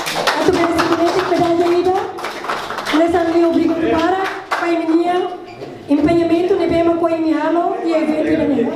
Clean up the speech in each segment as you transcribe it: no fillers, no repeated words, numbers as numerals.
Atau presidente medalha ida, nessa lei obrigado para a minha empenhamento de bem com a minha alma e evento da minha.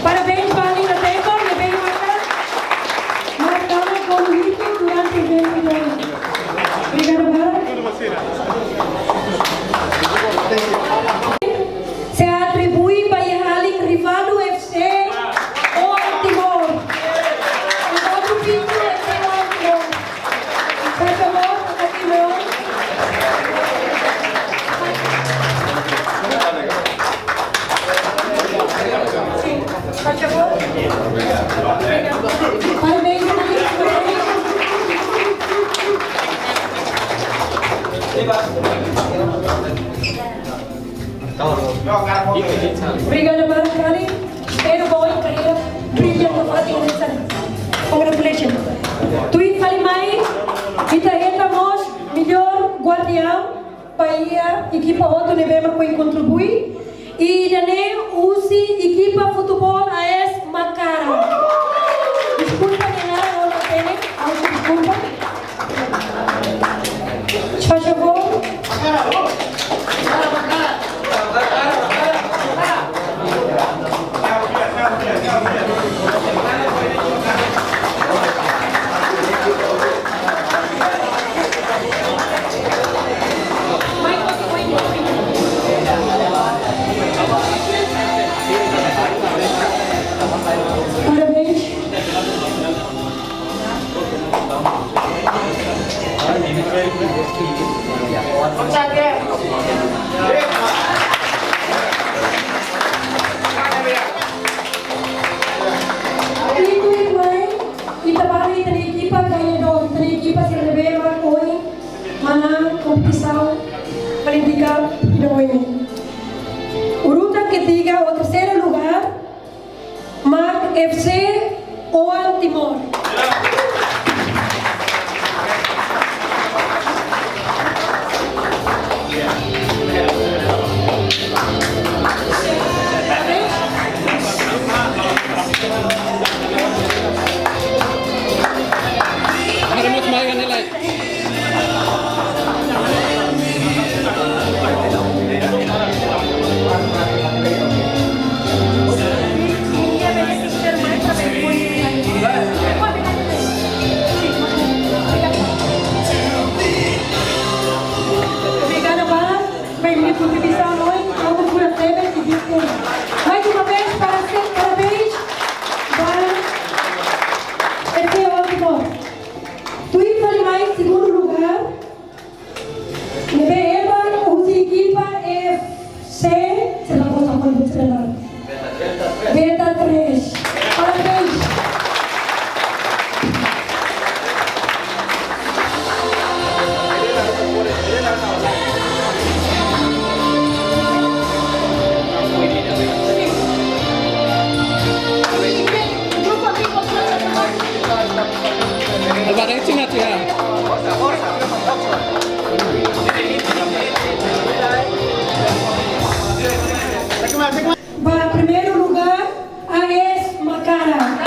Parabéns para a Linda Teco, que veio marcada com o rito durante o evento. Obrigada, se atribui para a Linda Rivado FC ou Timor. O outro vídeo é Timor. Por favor, Timor. Sim, por favor. Parabéns, obrigada, Marcali. Espero boa carreira brilhante para ti. Congratulations. Tu fale mais. Kita estamos melhor guardião para a equipa outro nível para contribuir. E também use equipa futebol AS Macaro. Desculpa, Nena, não tem. Desculpa. Por favor. Urutan ketiga o terceiro lugar, Mark FC ou Timor. contribuição hoje, como por exemplo, que diz que mais uma vez parabéns para este último. Tuir Falimai, segundo lugar. Nebe Eva, usi ekipa FC, será cosa con estrenar. Beta 3. Parabéns. Para primeiro lugar, a ex-Macaro.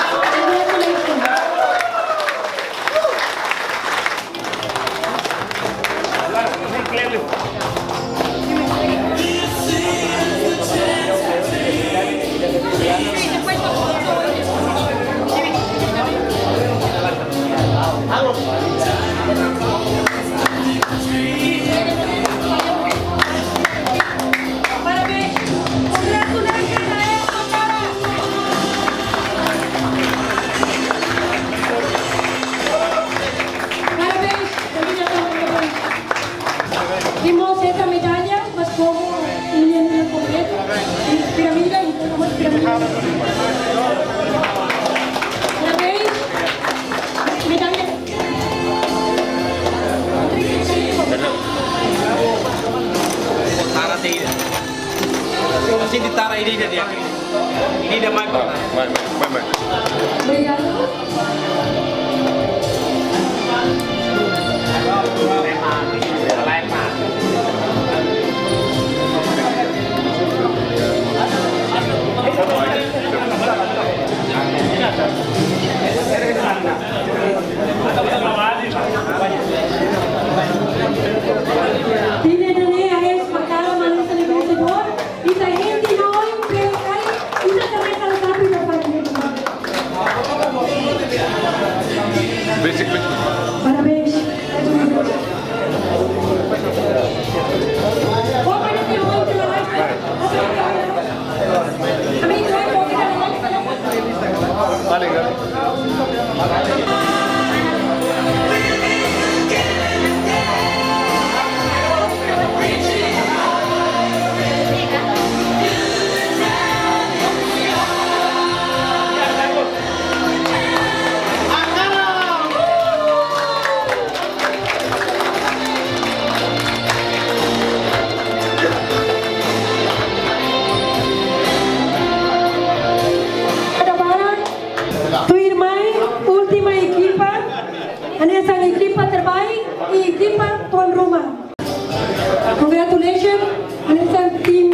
Dimos esta medalla, mas como menina completa, piramida e como piramida. Parabéns, medalha. Tara tidak. Masih di Tara ini dia. Ini dia main. Main. Obrigado. Tiene também a ex-Macaro, mas não se vencedor. E da gente não empregar. E da também está no campo da família. Parabéns. Última equipa, essa equipa terbaik e equipa tuan rumah. Congratulations, essa team